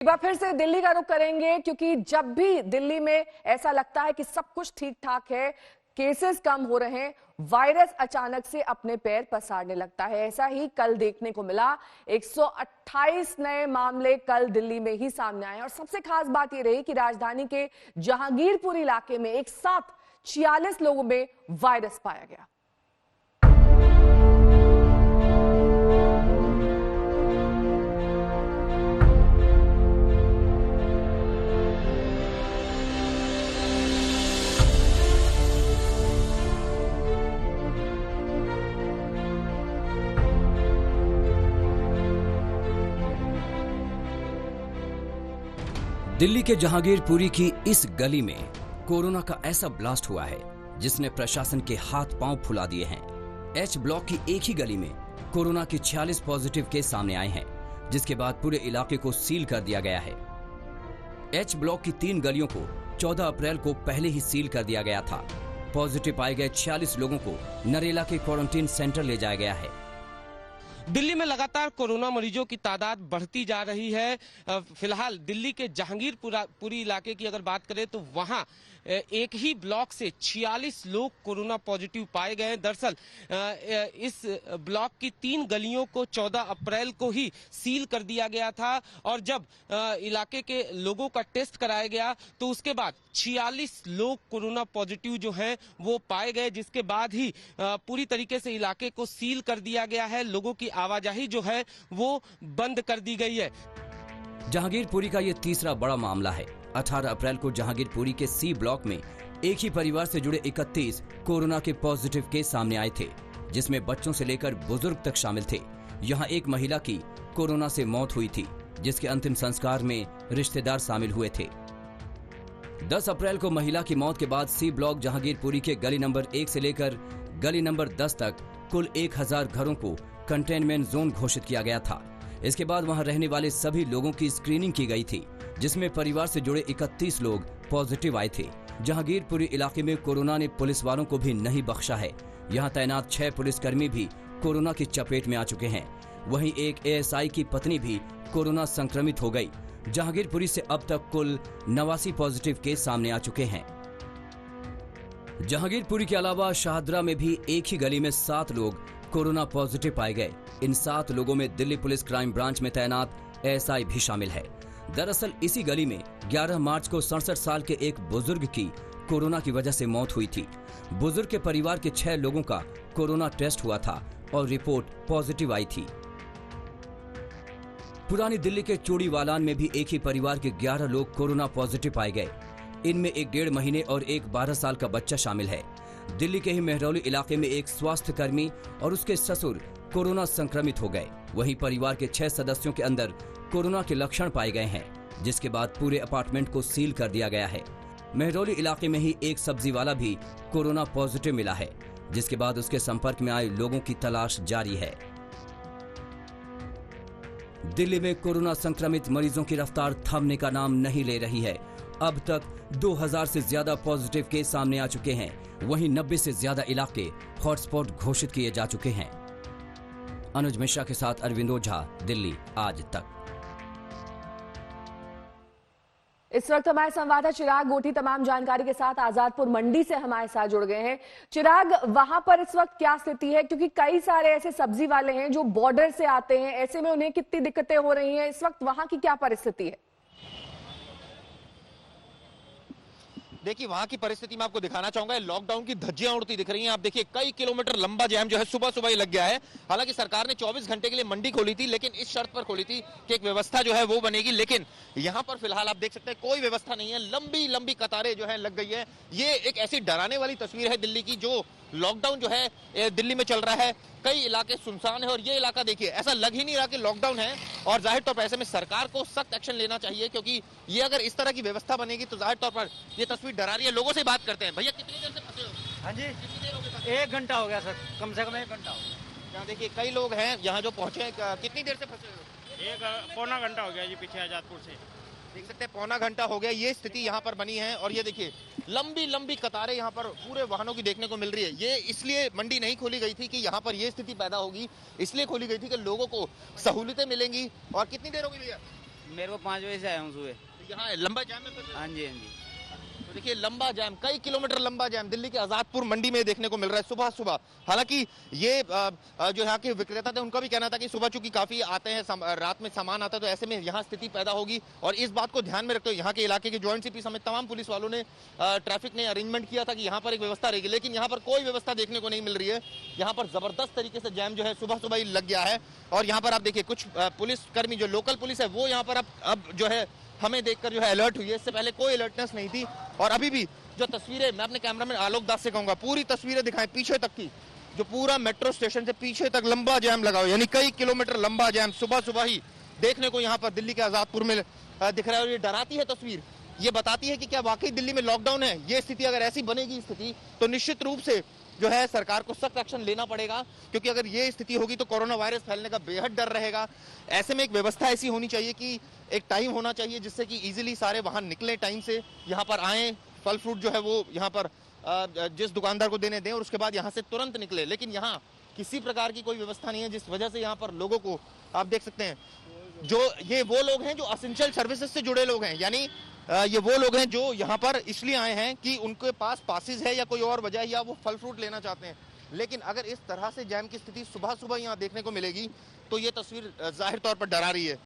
एक बार फिर से दिल्ली का रुख करेंगे क्योंकि जब भी दिल्ली में ऐसा लगता है कि सब कुछ ठीक ठाक है, केसेस कम हो रहे हैं, वायरस अचानक से अपने पैर पसारने लगता है। ऐसा ही कल देखने को मिला। 128 नए मामले कल दिल्ली में ही सामने आए और सबसे खास बात यह रही कि राजधानी के जहांगीरपुर इलाके में एक साथ 46 लोगों में वायरस पाया गया। दिल्ली के जहांगीरपुरी की इस गली में कोरोना का ऐसा ब्लास्ट हुआ है जिसने प्रशासन के हाथ पांव फुला दिए हैं। एच ब्लॉक की एक ही गली में कोरोना के 46 पॉजिटिव केस सामने आए हैं, जिसके बाद पूरे इलाके को सील कर दिया गया है। एच ब्लॉक की 3 गलियों को 14 अप्रैल को पहले ही सील कर दिया गया था। पॉजिटिव पाए गए 46 लोगों को नरेला के क्वारंटीन सेंटर ले जाया गया है। दिल्ली में लगातार कोरोना मरीजों की तादाद बढ़ती जा रही है। फिलहाल दिल्ली के जहांगीरपुरी इलाके की अगर बात करें तो वहां एक ही ब्लॉक से 46 लोग कोरोना पॉजिटिव पाए गए हैं। दरअसल इस ब्लॉक की 3 गलियों को 14 अप्रैल को ही सील कर दिया गया था और जब इलाके के लोगों का टेस्ट कराया गया तो उसके बाद 46 लोग कोरोना पॉजिटिव जो हैं वो पाए गए, जिसके बाद ही पूरी तरीके से इलाके को सील कर दिया गया है। लोगों की आवाजाही जो है वो बंद कर दी गई है। जहांगीरपुरी का ये तीसरा बड़ा मामला है। 18 अप्रैल को जहांगीरपुरी के सी ब्लॉक में एक ही परिवार से जुड़े 31 कोरोना के पॉजिटिव केस सामने आए थे, जिसमें बच्चों से लेकर बुजुर्ग तक शामिल थे। यहां एक महिला की कोरोना से मौत हुई थी, जिसके अंतिम संस्कार में रिश्तेदार शामिल हुए थे। 10 अप्रैल को महिला की मौत के बाद सी ब्लॉक जहांगीरपुरी के गली नंबर 1 से लेकर गली नंबर 10 तक कुल 1000 घरों को कंटेनमेंट जोन घोषित किया गया था। इसके बाद वहां रहने वाले सभी लोगों की स्क्रीनिंग की गई थी, जिसमें परिवार से जुड़े 31 लोग पॉजिटिव आए थे। जहांगीरपुरी इलाके में कोरोना ने पुलिस वालों को भी नहीं बख्शा है। यहां तैनात 6 पुलिसकर्मी भी कोरोना की चपेट में आ चुके हैं। वहीं एक एएसआई की पत्नी भी कोरोना संक्रमित हो गई। जहांगीरपुरी से अब तक कुल 89 पॉजिटिव केस सामने आ चुके हैं। जहांगीरपुरी के अलावा शाहदरा में भी एक ही गली में 7 लोग कोरोना पॉजिटिव पाए गए। इन 7 लोगों में दिल्ली पुलिस क्राइम ब्रांच में तैनात एएसआई भी शामिल है। दरअसल इसी गली में 11 मार्च को 67 साल के एक बुजुर्ग की कोरोना की वजह से मौत हुई थी। बुजुर्ग के परिवार के 6 लोगों का कोरोना टेस्ट हुआ था और रिपोर्ट पॉजिटिव आई थी। पुरानी दिल्ली के चूड़ीवालान में भी एक ही परिवार के 11 लोग कोरोना पॉजिटिव पाए गए। इनमें एक 1.5 महीने और एक 12 साल का बच्चा शामिल है। दिल्ली के ही मेहरौली इलाके में एक स्वास्थ्य कर्मी और उसके ससुर कोरोना संक्रमित हो गए। वहीं परिवार के 6 सदस्यों के अंदर कोरोना के लक्षण पाए गए हैं, जिसके बाद पूरे अपार्टमेंट को सील कर दिया गया है। मेहरौली इलाके में ही एक सब्जी वाला भी कोरोना पॉजिटिव मिला है, जिसके बाद उसके संपर्क में आए लोगों की तलाश जारी है। दिल्ली में कोरोना संक्रमित मरीजों की रफ्तार थमने का नाम नहीं ले रही है। अब तक 2000 से ज्यादा पॉजिटिव केस सामने आ चुके हैं। वहीं 90 से ज्यादा इलाके हॉटस्पॉट घोषित किए जा चुके हैं। अनुज मिश्रा के साथ अरविंद ओझा, दिल्ली आज तक। इस वक्त हमारे संवाददाता चिराग गोठी तमाम जानकारी के साथ आजादपुर मंडी से हमारे साथ जुड़ गए हैं। चिराग, वहां पर इस वक्त क्या स्थिति है, क्योंकि कई सारे ऐसे सब्जी वाले हैं जो बॉर्डर से आते हैं, ऐसे में उन्हें कितनी दिक्कतें हो रही हैं, इस वक्त वहां की क्या परिस्थिति है? देखिए वहां की परिस्थिति मैं आपको दिखाना चाहूंगा। लॉकडाउन की धज्जियां उड़ती दिख रही हैं। आप देखिए कई किलोमीटर लंबा जैम जो है सुबह सुबह ही लग गया है। हालांकि सरकार ने 24 घंटे के लिए मंडी खोली थी, लेकिन इस शर्त पर खोली थी कि एक व्यवस्था जो है वो बनेगी, लेकिन यहां पर फिलहाल आप देख सकते हैं कोई व्यवस्था नहीं है। लंबी लंबी कतारें जो है लग गई है। ये एक ऐसी डराने वाली तस्वीर है दिल्ली की। जो लॉकडाउन जो है दिल्ली में चल रहा है, कई इलाके सुनसान है और ये इलाका देखिए ऐसा लग ही नहीं रहा कि लॉकडाउन है। और जाहिर तौर पर ऐसे में सरकार को सख्त एक्शन लेना चाहिए, क्योंकि ये अगर इस तरह की व्यवस्था बनेगी तो जाहिर तौर पर ये तस्वीर डरा रही है। लोगों से बात करते हैं। भैया कितनी देर से फंसे हो? हाँ जी, कितनी देर हो गई? 1 घंटा हो गया सर, कम से कम 1 घंटा हो गया। यहाँ देखिए कई लोग हैं यहाँ जो पहुंचे। कितनी देर से फंसे हो? 1 पौना घंटा हो गया जी, पीछे आजादपुर से। देख सकते हैं पौना घंटा हो गया। ये स्थिति यहाँ पर बनी है और ये देखिए लंबी लंबी कतारें यहाँ पर पूरे वाहनों की देखने को मिल रही है। ये इसलिए मंडी नहीं खोली गई थी कि यहाँ पर ये स्थिति पैदा होगी, इसलिए खोली गई थी कि लोगों को सहूलियतें मिलेंगी। और कितनी देर हो गई भैया? मेरे को 5 बजे से आया हूँ सुबह। तो यहाँ लंबा जाम है फिर? हाँ जी, हाँ जी। तो देखिए लंबा जाम, कई किलोमीटर लंबा जाम दिल्ली के आजादपुर मंडी में देखने को मिल रहा है सुबह सुबह। हालांकि ये जो यहाँ के विक्रेता थे उनका भी कहना था कि सुबह चूंकि काफी आते हैं, रात में सामान आता है, तो ऐसे में यहाँ स्थिति पैदा होगी। और इस बात को ध्यान में रखते हुए यहाँ के इलाके के ज्वाइंट सीपी समेत तमाम पुलिस वालों ने, ट्रैफिक ने अरेंजमेंट किया था कि यहाँ पर एक व्यवस्था रहेगी, लेकिन यहाँ पर कोई व्यवस्था देखने को नहीं मिल रही है। यहाँ पर जबरदस्त तरीके से जैम जो है सुबह सुबह ही लग गया है। और यहाँ पर आप देखिए कुछ पुलिसकर्मी, जो लोकल पुलिस है, वो यहाँ पर अब जो है हमें देखकर जो है अलर्ट हुई है। इससे पहले कोई अलर्टनेस नहीं थी। और अभी भी जो तस्वीरें, मैं अपने कैमरामैन आलोक दास से कहूंगा पूरी तस्वीरें दिखाएं पीछे तक की, जो पूरा मेट्रो स्टेशन से पीछे तक लंबा जैम लगा हुआ, यानी कई किलोमीटर लंबा जैम सुबह सुबह ही देखने को यहाँ पर दिल्ली के आजादपुर में दिख रहा है। और ये डराती है तस्वीर, ये बताती है कि क्या वाकई दिल्ली में लॉकडाउन है। ये स्थिति अगर ऐसी बनेगी स्थिति, तो निश्चित रूप से जो है सरकार को सख्त एक्शन लेना पड़ेगा, क्योंकि अगर ये स्थिति होगी तो कोरोना वायरस फैलने का बेहद डर रहेगा। ऐसे में एक व्यवस्था ऐसी होनी चाहिए कि एक टाइम होना चाहिए जिससे कि इजीली सारे वाहन निकले, टाइम से यहाँ पर आए, फल फ्रूट जो है वो यहाँ पर जिस दुकानदार को देने दें और उसके बाद यहाँ से तुरंत निकले। लेकिन यहाँ किसी प्रकार की कोई व्यवस्था नहीं है, जिस वजह से यहाँ पर लोगों को आप देख सकते हैं, जो ये वो लोग हैं जो असेंशियल सर्विसेज से जुड़े लोग हैं, यानी ये वो लोग हैं जो यहाँ पर इसलिए आए हैं कि उनके पास पासेस है या कोई और वजह, या वो फल फ्रूट लेना चाहते हैं। लेकिन अगर इस तरह से जैम की स्थिति सुबह सुबह यहाँ देखने को मिलेगी तो ये तस्वीर जाहिर तौर पर डरा रही है।